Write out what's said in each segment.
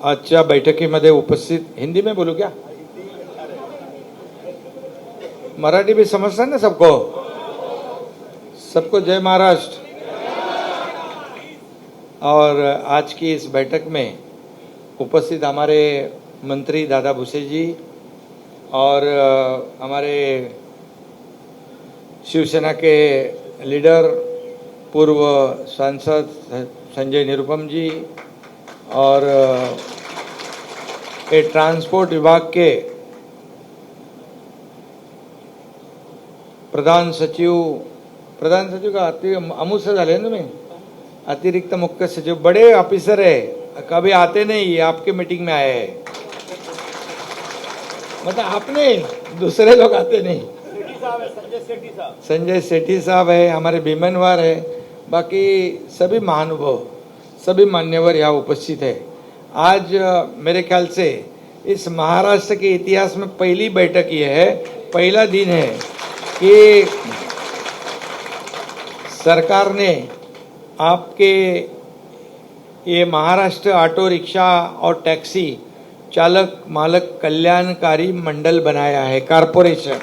आजच्या बैठकीमध्ये उपस्थित, हिंदी में बोलूं क्या, मराठी भी समझता है ना सबको? सबको जय महाराष्ट्र। और आज की इस बैठक में उपस्थित हमारे मंत्री दादा भुसे जी और हमारे शिवसेना के लीडर पूर्व सांसद संजय निरुपम जी और ट्रांसपोर्ट विभाग के प्रधान सचिव का अमू से झाले ना, मैं अतिरिक्त मुख्य सचिव, बड़े ऑफिसर है, कभी आते नहीं, आपके मीटिंग में आए हैं, मतलब आपने, दूसरे लोग आते नहीं। संजय सेठी साहब है, हमारे भीमनवार है, बाकी सभी महानुभाव, सभी मान्यवर यहाँ उपस्थित है। आज मेरे ख्याल से इस महाराष्ट्र के इतिहास में पहली बैठक ये है, पहला दिन है कि सरकार ने आपके ये महाराष्ट्र ऑटो रिक्शा और टैक्सी चालक मालक कल्याणकारी मंडल बनाया है, कारपोरेशन।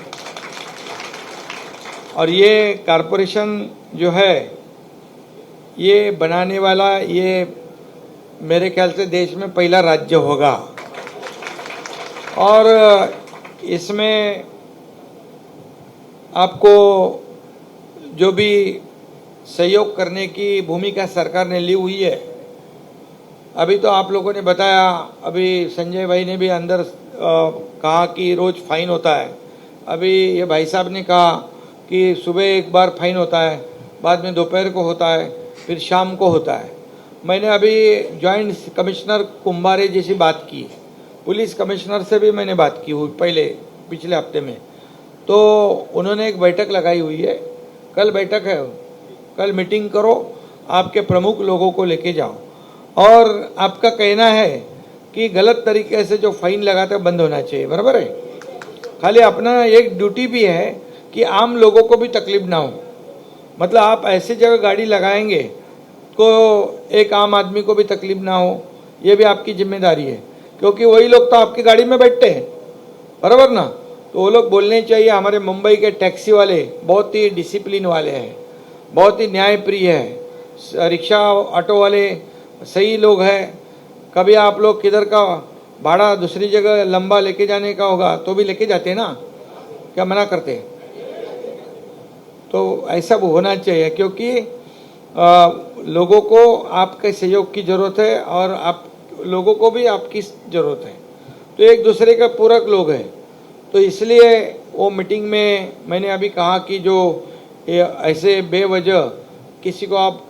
और ये कारपोरेशन जो है, ये बनाने वाला, ये मेरे ख्याल से देश में पहला राज्य होगा। और इसमें आपको जो भी सहयोग करने की भूमिका सरकार ने ली हुई है, अभी तो आप लोगों ने बताया, अभी संजय भाई ने भी अंदर कहा कि रोज फाइन होता है। अभी ये भाई साहब ने कहा कि सुबह एक बार फाइन होता है, बाद में दोपहर को होता है, फिर शाम को होता है। मैंने अभी जॉइंट कमिश्नर कुंभारे जैसी बात की, पुलिस कमिश्नर से भी मैंने बात की हुई पिछले हफ्ते में, तो उन्होंने एक बैठक लगाई हुई है। कल बैठक है, कल मीटिंग करो, आपके प्रमुख लोगों को लेके जाओ और आपका कहना है कि गलत तरीके से जो फाइन लगाते बंद होना चाहिए, बराबर है। खाली अपना एक ड्यूटी भी है कि आम लोगों को भी तकलीफ ना हो, मतलब आप ऐसी जगह गाड़ी लगाएंगे तो एक आम आदमी को भी तकलीफ ना हो, ये भी आपकी जिम्मेदारी है, क्योंकि वही लोग तो आपकी गाड़ी में बैठते हैं, बराबर ना। तो वो लोग बोलने चाहिए। हमारे मुंबई के टैक्सी वाले बहुत ही डिसिप्लिन वाले हैं, बहुत ही न्यायप्रिय है, रिक्शा ऑटो वाले सही लोग हैं। कभी आप लोग किधर का भाड़ा दूसरी जगह लंबा लेके जाने का होगा तो भी लेके जाते हैं ना, क्या मना करते हैं? तो ऐसा वो होना चाहिए, क्योंकि लोगों को आपके सहयोग की जरूरत है और आप लोगों को भी आपकी जरूरत है, तो एक दूसरे का पूरक लोग हैं। तो इसलिए वो मीटिंग में मैंने अभी कहा कि जो ऐसे बेवजह किसी को आप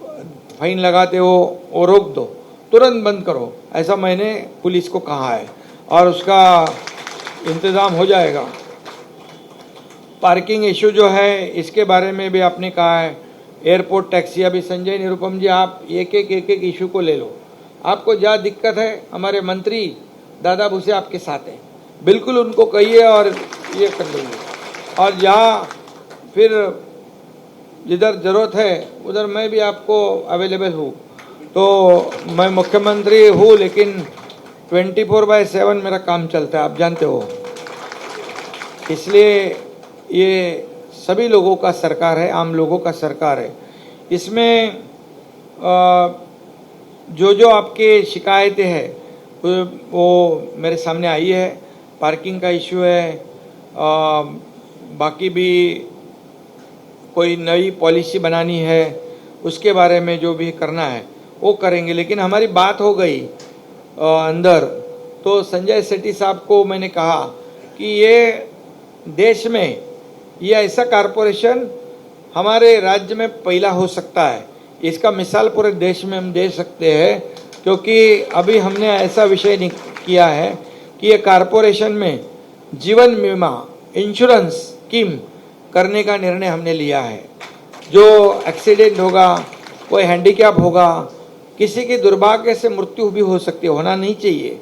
फाइन लगाते हो वो रोक दो, तुरंत बंद करो, ऐसा मैंने पुलिस को कहा है और उसका इंतज़ाम हो जाएगा। पार्किंग इशू जो है, इसके बारे में भी आपने कहा है। एयरपोर्ट टैक्सी, अभी संजय निरुपम जी आप एक एक इशू को ले लो, आपको जहाँ दिक्कत है हमारे मंत्री दादा भुसे आपके साथ हैं, बिल्कुल उनको कहिए और ये कर देंगे। और जहाँ फिर जिधर ज़रूरत है उधर मैं भी आपको अवेलेबल हूँ। तो मैं मुख्यमंत्री हूँ, लेकिन 24/7 मेरा काम चलता है, आप जानते हो। इसलिए ये सभी लोगों का सरकार है, आम लोगों का सरकार है। इसमें जो जो आपके शिकायतें हैं वो मेरे सामने आई है। पार्किंग का इशू है, बाकी भी कोई नई पॉलिसी बनानी है, उसके बारे में जो भी करना है वो करेंगे। लेकिन हमारी बात हो गई अंदर, तो संजय सेठी साहब को मैंने कहा कि ये देश में ये ऐसा कारपोरेशन हमारे राज्य में पहला हो सकता है, इसका मिसाल पूरे देश में हम दे सकते हैं, क्योंकि अभी हमने ऐसा विषय किया है कि ये कारपोरेशन में जीवन बीमा इंश्योरेंस स्कीम करने का निर्णय हमने लिया है। जो एक्सीडेंट होगा, कोई हैंडीकैप होगा, किसी की दुर्भाग्य से मृत्यु भी हो सकती है, होना नहीं चाहिए,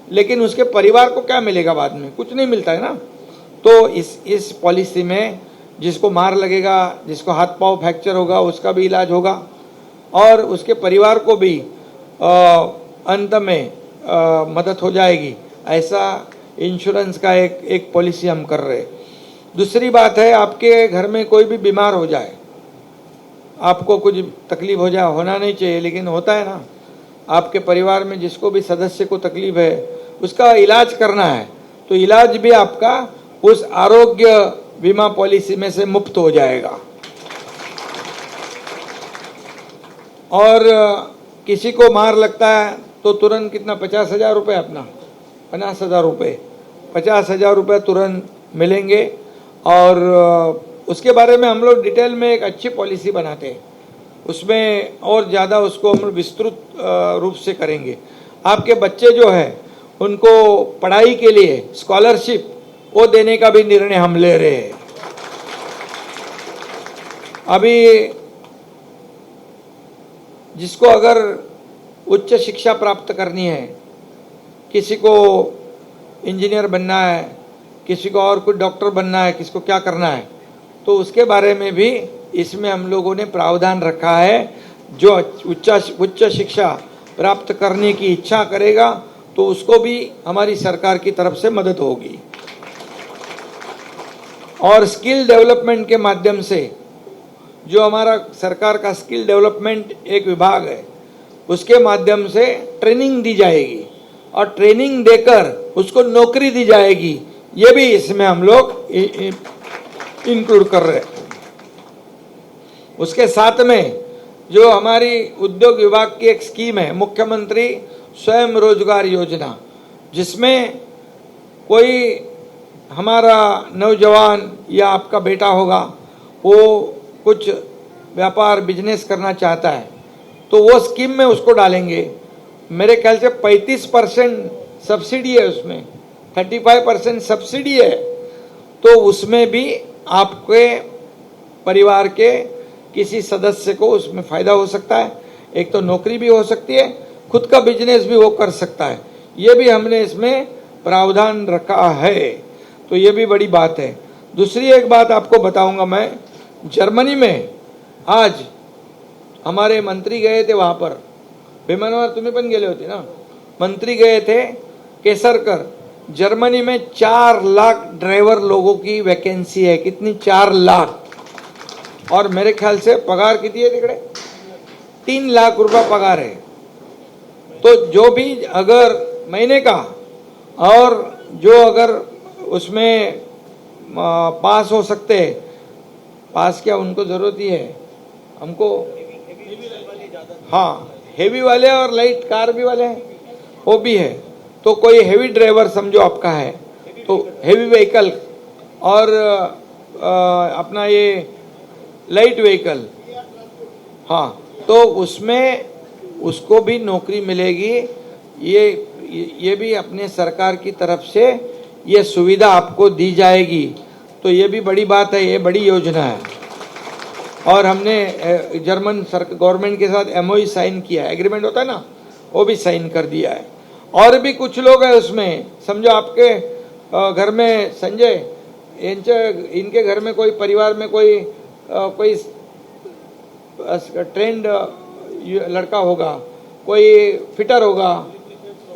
लेकिन उसके परिवार को क्या मिलेगा? बाद में कुछ नहीं मिलता है ना। तो इस पॉलिसी में जिसको मार लगेगा, जिसको हाथ पांव फ्रैक्चर होगा, उसका भी इलाज होगा और उसके परिवार को भी अंत में मदद हो जाएगी, ऐसा इंश्योरेंस का एक पॉलिसी हम कर रहे हैं। दूसरी बात है, आपके घर में कोई भी बीमार हो जाए, आपको कुछ तकलीफ हो जाए, होना नहीं चाहिए लेकिन होता है ना, आपके परिवार में जिसको भी सदस्य को तकलीफ है उसका इलाज करना है, तो इलाज भी आपका उस आरोग्य बीमा पॉलिसी में से मुफ्त हो जाएगा। और किसी को मार लगता है तो तुरंत कितना, 50,000 रुपये, अपना 50,000 रुपये, 50,000 रुपये तुरंत मिलेंगे। और उसके बारे में हम लोग डिटेल में एक अच्छी पॉलिसी बनाते हैं, उसमें और ज़्यादा उसको हम विस्तृत रूप से करेंगे। आपके बच्चे जो है उनको पढ़ाई के लिए स्कॉलरशिप वो देने का भी निर्णय हम ले रहे हैं। अभी जिसको अगर उच्च शिक्षा प्राप्त करनी है, किसी को इंजीनियर बनना है, किसी को और कुछ डॉक्टर बनना है, किसी को क्या करना है, तो उसके बारे में भी इसमें हम लोगों ने प्रावधान रखा है। जो उच्च शिक्षा प्राप्त करने की इच्छा करेगा तो उसको भी हमारी सरकार की तरफ से मदद होगी। और स्किल डेवलपमेंट के माध्यम से, जो हमारा सरकार का स्किल डेवलपमेंट एक विभाग है, उसके माध्यम से ट्रेनिंग दी जाएगी और ट्रेनिंग देकर उसको नौकरी दी जाएगी। ये भी इसमें हम लोग इंक्लूड कर रहे हैं। उसके साथ में जो हमारी उद्योग विभाग की एक स्कीम है, मुख्यमंत्री स्वयं रोजगार योजना, जिसमें कोई हमारा नौजवान या आपका बेटा होगा, वो कुछ व्यापार बिजनेस करना चाहता है, तो वो स्कीम में उसको डालेंगे। मेरे ख्याल से 35% सब्सिडी है उसमें, 35% सब्सिडी है, तो उसमें भी आपके परिवार के किसी सदस्य को उसमें फायदा हो सकता है। एक तो नौकरी भी हो सकती है, खुद का बिजनेस भी वो कर सकता है। ये भी हमने इसमें प्रावधान रखा है, तो ये भी बड़ी बात है। दूसरी एक बात आपको बताऊंगा मैं, जर्मनी में आज हमारे मंत्री गए थे, वहां पर विमानवर तुम्ही पण गेले होते ना, मंत्री गए थे केसरकर। जर्मनी में 4 लाख ड्राइवर लोगों की वैकेंसी है। कितनी? 4 लाख। और मेरे ख्याल से पगार कितनी है तिकड़े? 3 लाख रुपया पगार है। तो जो भी अगर महीने का, और जो अगर उसमें पास हो सकते हैं, पास क्या उनको जरूरत ही है हमको, हाँ, हेवी वाले और लाइट कार भी वाले हैं, वो भी है। तो कोई हेवी ड्राइवर समझो आपका है, तो हेवी व्हीकल और अपना ये लाइट व्हीकल, हाँ, तो उसमें उसको भी नौकरी मिलेगी। ये भी अपने सरकार की तरफ से ये सुविधा आपको दी जाएगी। तो ये भी बड़ी बात है, ये बड़ी योजना है। और हमने जर्मन गवर्नमेंट के साथ एमओयू साइन किया है, एग्रीमेंट होता है ना, वो भी साइन कर दिया है। और भी कुछ लोग हैं उसमें, समझो आपके घर में संजय, इनके घर में कोई परिवार में कोई ट्रेंड लड़का होगा, कोई फिटर होगा,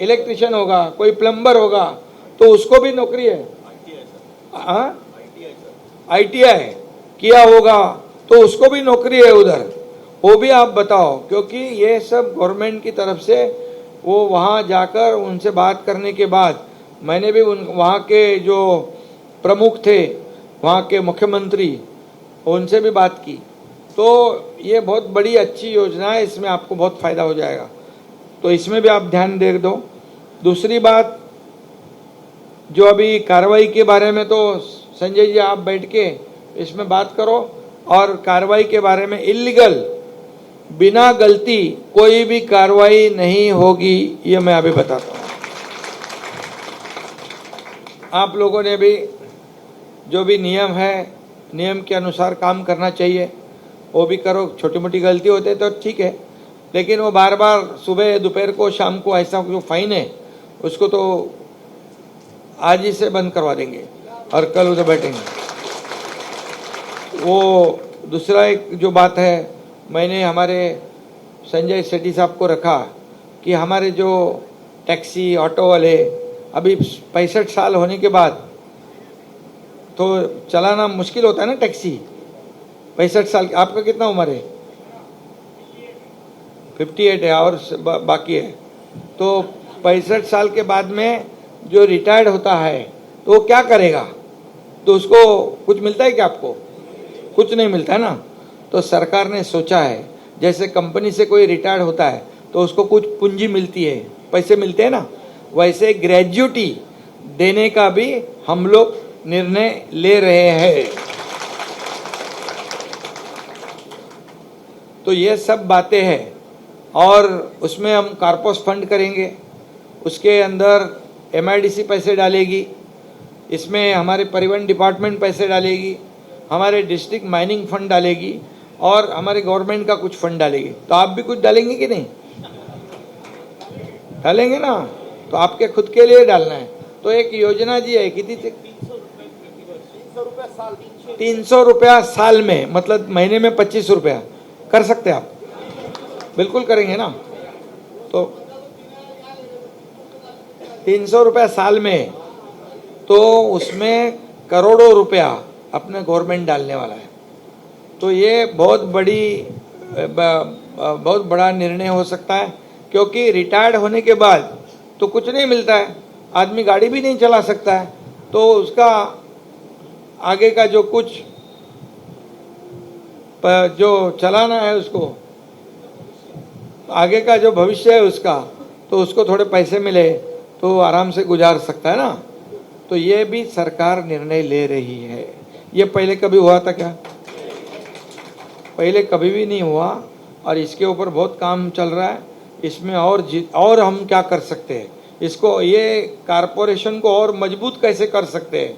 इलेक्ट्रिशियन होगा, कोई प्लम्बर होगा, तो उसको भी नौकरी है। ITI किया होगा तो उसको भी नौकरी है उधर, वो भी आप बताओ। क्योंकि ये सब गवर्नमेंट की तरफ से, वो वहाँ जाकर उनसे बात करने के बाद, मैंने भी वहाँ के जो प्रमुख थे, वहाँ के मुख्यमंत्री, उनसे भी बात की। तो ये बहुत बड़ी अच्छी योजना है, इसमें आपको बहुत फायदा हो जाएगा, तो इसमें भी आप ध्यान दे दो। दूसरी बात, जो अभी कार्रवाई के बारे में, तो संजय जी आप बैठ के इसमें बात करो, और कार्रवाई के बारे में, इल्लीगल बिना गलती कोई भी कार्रवाई नहीं होगी, ये मैं अभी बताता हूँ। आप लोगों ने भी जो भी नियम है, नियम के अनुसार काम करना चाहिए, वो भी करो। छोटी मोटी गलती होते तो ठीक है, लेकिन वो बार बार सुबह दोपहर को शाम को ऐसा जो फाइन है, उसको तो आज ही से बंद करवा देंगे और कल उधर बैठेंगे। वो दूसरा एक जो बात है, मैंने हमारे संजय सेठी साहब को रखा कि हमारे जो टैक्सी ऑटो वाले अभी 65 साल होने के बाद तो चलाना मुश्किल होता है ना टैक्सी। 65 साल, आपका कितना उम्र है? 58 है और बाकी है। तो 65 साल के बाद में जो रिटायर्ड होता है तो वो क्या करेगा? तो उसको कुछ मिलता है क्या? आपको कुछ नहीं मिलता है ना। तो सरकार ने सोचा है जैसे कंपनी से कोई रिटायर्ड होता है तो उसको कुछ पूंजी मिलती है, पैसे मिलते हैं ना, वैसे ग्रेजुइटी देने का भी हम लोग निर्णय ले रहे हैं। तो ये सब बातें हैं और उसमें हम कारपोस फंड करेंगे, उसके अंदर एमआईडीसी पैसे डालेगी, इसमें हमारे परिवहन डिपार्टमेंट पैसे डालेगी, हमारे डिस्ट्रिक्ट माइनिंग फंड डालेगी और हमारे गवर्नमेंट का कुछ फंड डालेगी। तो आप भी कुछ डालेंगे कि नहीं? डालेंगे ना। तो आपके खुद के लिए डालना है। तो एक योजना जी है, कितनी? 300 रुपया साल में, मतलब महीने में 25 रुपया कर सकते हैं आप? बिल्कुल करेंगे ना। तो 300 रुपया साल में, तो उसमें करोड़ों रुपया अपने गवर्नमेंट डालने वाला है। तो ये बहुत बड़ा निर्णय हो सकता है, क्योंकि रिटायर्ड होने के बाद तो कुछ नहीं मिलता है, आदमी गाड़ी भी नहीं चला सकता है। तो उसका आगे का जो कुछ जो चलाना है, उसको आगे का जो भविष्य है उसका, तो उसको थोड़े पैसे मिले तो आराम से गुजार सकता है ना। तो ये भी सरकार निर्णय ले रही है। ये पहले कभी हुआ था क्या? पहले कभी भी नहीं हुआ। और इसके ऊपर बहुत काम चल रहा है। इसमें और हम क्या कर सकते हैं, इसको, ये कारपोरेशन को और मजबूत कैसे कर सकते हैं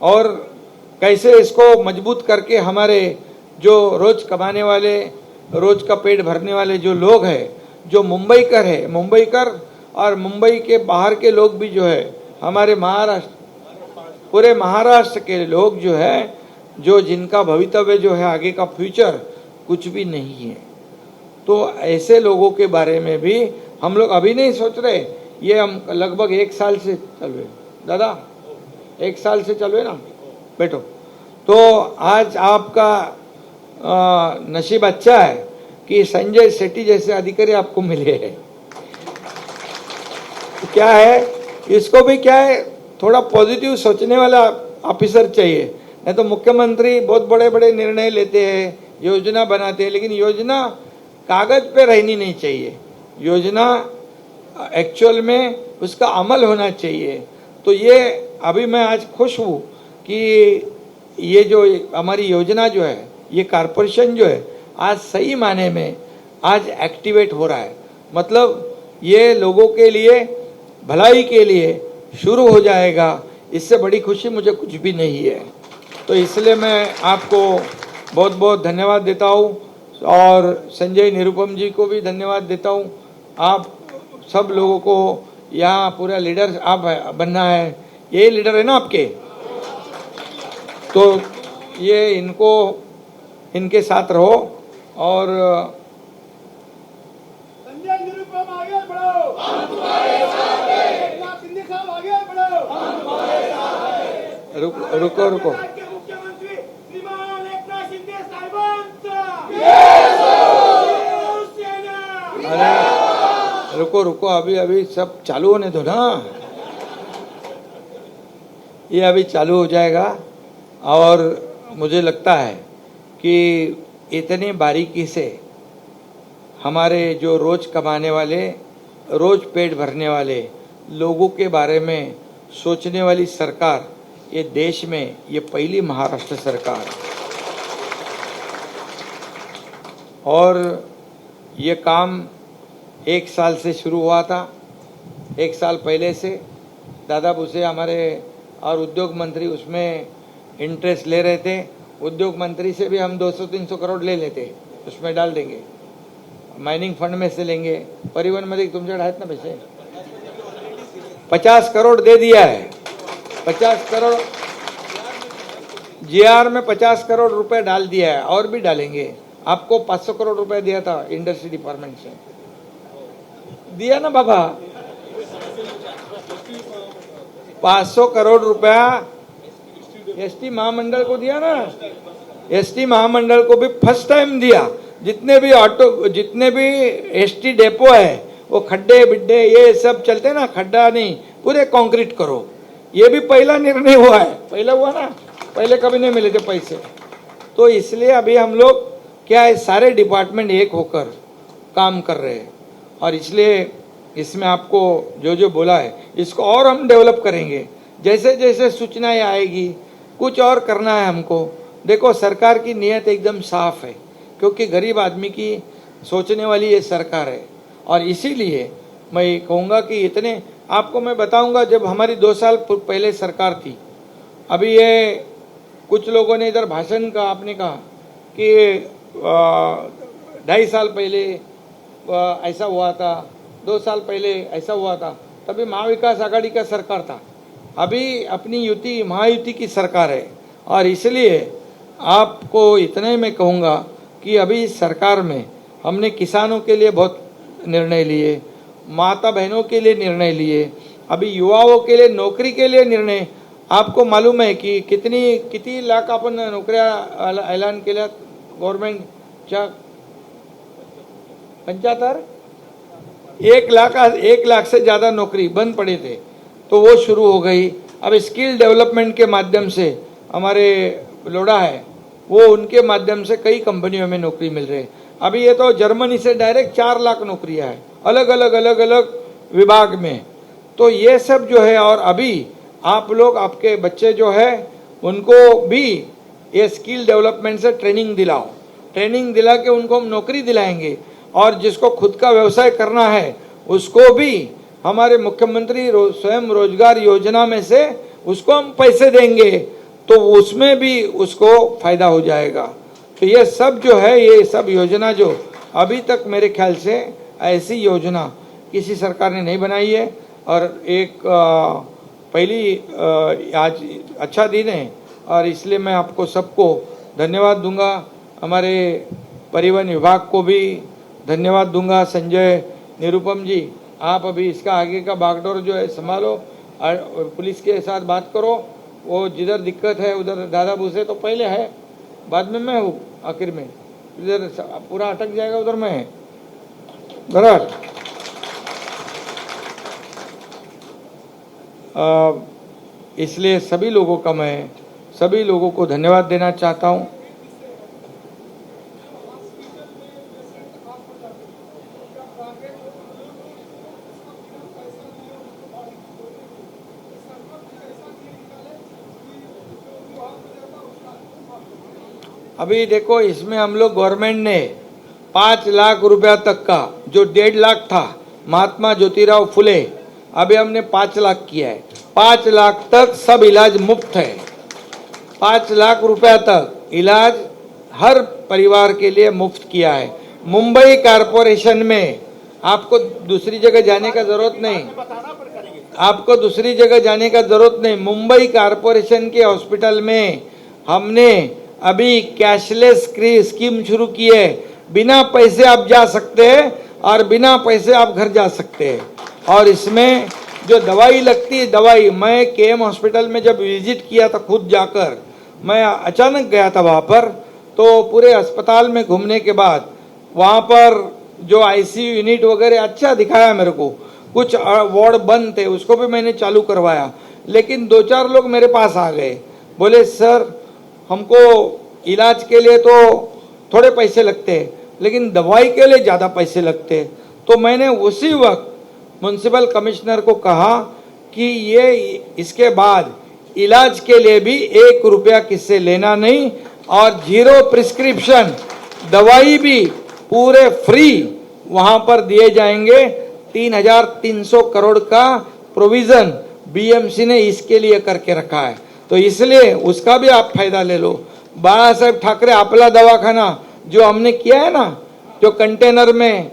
और कैसे इसको मजबूत करके हमारे जो रोज कमाने वाले, रोज का पेट भरने वाले जो लोग हैं, जो मुंबईकर है, मुंबईकर और मुंबई के बाहर के लोग भी जो है, हमारे महाराष्ट्र, पूरे महाराष्ट्र के लोग जो है, जो जिनका भवितव्य जो है, आगे का फ्यूचर कुछ भी नहीं है। तो ऐसे लोगों के बारे में भी हम लोग अभी नहीं सोच रहे। ये हम लगभग 1 साल से चल रहे, दादा 1 साल से चल रहे ना, बैठो। तो आज आपका नसीब अच्छा है कि संजय सेठी जैसे अधिकारी आपको मिले हैं। क्या है, इसको भी क्या है, थोड़ा पॉजिटिव सोचने वाला ऑफिसर चाहिए। नहीं तो मुख्यमंत्री बहुत बड़े बड़े निर्णय लेते हैं, योजना बनाते हैं, लेकिन योजना कागज पे रहनी नहीं चाहिए, योजना एक्चुअल में उसका अमल होना चाहिए। तो ये अभी मैं आज खुश हूँ कि ये जो हमारी योजना जो है, ये कारपोरेशन जो है, आज सही माने में आज एक्टिवेट हो रहा है। मतलब ये लोगों के लिए, भलाई के लिए शुरू हो जाएगा। इससे बड़ी खुशी मुझे कुछ भी नहीं है। तो इसलिए मैं आपको बहुत बहुत धन्यवाद देता हूँ और संजय निरुपम जी को भी धन्यवाद देता हूँ। आप सब लोगों को यहाँ पूरा लीडर आप बनना है, यही लीडर है ना आपके। तो ये इनको, इनके साथ रहो और संजय निरुपम आगे बढ़ो, हम तुम्हारे साथ हैं। एकनाथ शिंदे साहब आगे बढ़ो, हम तुम्हारे साथ हैं। रुको रुको, मुख्यमंत्री श्रीमान एकनाथ शिंदे साहेबांचा अरे रुको, अभी सब चालू होने दो ना। ये अभी चालू हो जाएगा और मुझे लगता है कि इतनी बारीकी से हमारे जो रोज कमाने वाले, रोज पेट भरने वाले लोगों के बारे में सोचने वाली सरकार ये देश में ये पहली महाराष्ट्र सरकार। और ये काम 1 साल से शुरू हुआ था। 1 साल पहले से दादा भूसे हमारे और उद्योग मंत्री उसमें इंटरेस्ट ले रहे थे। उद्योग मंत्री से भी हम 200-300 करोड़ ले लेते, उसमें डाल देंगे, माइनिंग फंड में से लेंगे। परिवहन मध्ये तुमच्याकडे आहेत ना पैसे? 50 करोड़ दे दिया है। 50 करोड़ जीआर में 50 करोड़ रुपए डाल दिया है और भी डालेंगे। आपको 500 करोड़ रुपए दिया था इंडस्ट्री डिपार्टमेंट से, दिया ना बाबा। 500 करोड़ रुपया एसटी महामंडल को दिया ना। एसटी महामंडल को भी फर्स्ट टाइम दिया। जितने भी एसटी डेपो है वो खड्डे बिड्डे ये सब चलते ना, खड्डा नहीं, पूरे कंक्रीट करो। ये भी पहला निर्णय हुआ है, पहला हुआ ना, पहले कभी नहीं मिले थे पैसे। तो इसलिए अभी हम लोग क्या है, सारे डिपार्टमेंट एक होकर काम कर रहे हैं और इसलिए इसमें आपको जो जो बोला है इसको और हम डेवलप करेंगे। जैसे जैसे सूचनाएं आएगी, कुछ और करना है हमको। देखो सरकार की नीयत एकदम साफ है, क्योंकि गरीब आदमी की सोचने वाली ये सरकार है। और इसीलिए मैं कहूँगा कि इतने आपको मैं बताऊंगा, जब हमारी 2 साल पहले सरकार थी, अभी ये कुछ लोगों ने इधर भाषण का आपने कहा कि 2.5 साल पहले ऐसा हुआ था, 2 साल पहले ऐसा हुआ था, तभी महाविकास आघाड़ी का सरकार था। अभी अपनी युति महायुति की सरकार है और इसलिए आपको इतने में कहूँगा कि अभी इस सरकार में हमने किसानों के लिए बहुत निर्णय लिए, माता बहनों के लिए निर्णय लिए, अभी युवाओं के लिए नौकरी के लिए निर्णय। आपको मालूम है कि किती लाख आपण नोकऱ्या ऐलान केल्या गव्हर्नमेंटच्या 75 1 लाख से ज़्यादा नौकरी बंद पड़े थे, तो वो शुरू हो गई। अब स्किल डेवलपमेंट के माध्यम से हमारे लोड़ा है, वो उनके माध्यम से कई कंपनियों में नौकरी मिल रही है। अभी ये तो जर्मनी से डायरेक्ट 4 लाख नौकरियां हैं अलग अलग विभाग में। तो ये सब जो है, और अभी आप लोग आपके बच्चे जो है उनको भी ये स्किल डेवलपमेंट से ट्रेनिंग दिलाओ, ट्रेनिंग दिला के उनको हम नौकरी दिलाएंगे। और जिसको खुद का व्यवसाय करना है उसको भी हमारे मुख्यमंत्री स्वयं रोजगार योजना में से उसको हम पैसे देंगे, तो उसमें भी उसको फायदा हो जाएगा। तो ये सब जो है, ये सब योजना जो अभी तक मेरे ख्याल से ऐसी योजना किसी सरकार ने नहीं बनाई है। और एक पहली आज अच्छा दिन है और इसलिए मैं आपको सबको धन्यवाद दूंगा। हमारे परिवहन विभाग को भी धन्यवाद दूंगा। संजय, निरुपम जी, आप अभी इसका आगे का बागडोर जो है संभालो, पुलिस के साथ बात करो। वो जिधर दिक्कत है उधर दादा भूसे तो पहले है, बाद में मैं हूँ, आखिर में इधर पूरा अटक जाएगा उधर मैं है, बराबर। इसलिए सभी लोगों का मैं सभी लोगों को धन्यवाद देना चाहता हूँ। अभी देखो इसमें हम लोग गवर्नमेंट ने 5 लाख रुपया तक का, जो 1.5 लाख था महात्मा ज्योतिराव फुले, अभी हमने 5 लाख किया है। 5 लाख तक सब इलाज मुफ्त है। 5 लाख रुपया तक इलाज हर परिवार के लिए मुफ्त किया है। मुंबई कारपोरेशन में आपको दूसरी जगह जाने का जरूरत नहीं, आपको दूसरी जगह जाने का जरूरत नहीं। मुंबई कारपोरेशन के हॉस्पिटल में हमने अभी कैशलेस स्कीम शुरू की है। बिना पैसे आप जा सकते हैं और बिना पैसे आप घर जा सकते हैं। और इसमें जो दवाई लगती है, दवाई मैं केएम हॉस्पिटल में जब विजिट किया था खुद जाकर, मैं अचानक गया था वहाँ पर, तो पूरे अस्पताल में घूमने के बाद वहाँ पर जो आईसीयू यूनिट वगैरह अच्छा दिखाया मेरे को। कुछ वार्ड बंद थे, उसको भी मैंने चालू करवाया। लेकिन 2-4 लोग मेरे पास आ गए, बोले सर हमको इलाज के लिए तो थोड़े पैसे लगते हैं, लेकिन दवाई के लिए ज़्यादा पैसे लगते हैं। तो मैंने उसी वक्त म्युनिसिपल कमिश्नर को कहा कि ये इसके बाद इलाज के लिए भी 1 रुपया किससे लेना नहीं और 0 प्रिस्क्रिप्शन दवाई भी पूरे फ्री वहां पर दिए जाएंगे। 3,300 करोड़ का प्रोविजन बीएमसी ने इसके लिए करके रखा है, तो इसलिए उसका भी आप फायदा ले लो। बाला साहेब ठाकरे आपला दवाखाना जो हमने किया है ना, जो कंटेनर में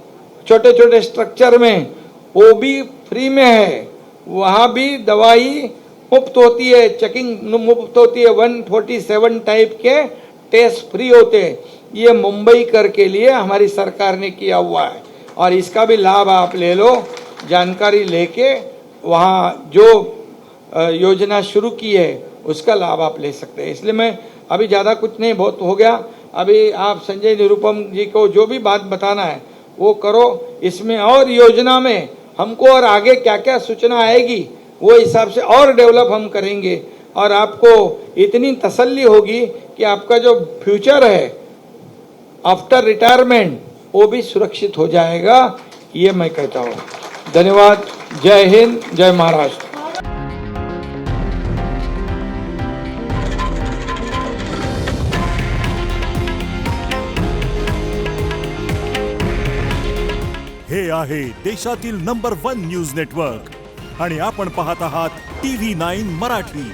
छोटे छोटे स्ट्रक्चर में, वो भी फ्री में है। वहाँ भी दवाई मुफ्त होती है, चेकिंग मुफ्त होती है, 147 टाइप के टेस्ट फ्री होते हैं। ये मुंबई कर के लिए हमारी सरकार ने किया हुआ है और इसका भी लाभ आप ले लो। जानकारी लेके वहाँ जो योजना शुरू की है उसका लाभ आप ले सकते हैं। इसलिए मैं अभी ज़्यादा कुछ नहीं, बहुत हो गया। अभी आप संजय निरुपम जी को जो भी बात बताना है वो करो। इसमें और योजना में हमको और आगे क्या क्या सूचना आएगी वो हिसाब से और डेवलप हम करेंगे और आपको इतनी तसल्ली होगी कि आपका जो फ्यूचर है आफ्टर रिटायरमेंट वो भी सुरक्षित हो जाएगा, ये मैं कहता हूँ। धन्यवाद। जय हिंद, जय महाराष्ट्र। हे आहे देशातील नंबर 1 न्यूज नेटवर्क आणि आपण पाहत आहात TV9 मराठी।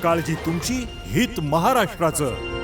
काळजी तुमची, हित महाराष्ट्राचं।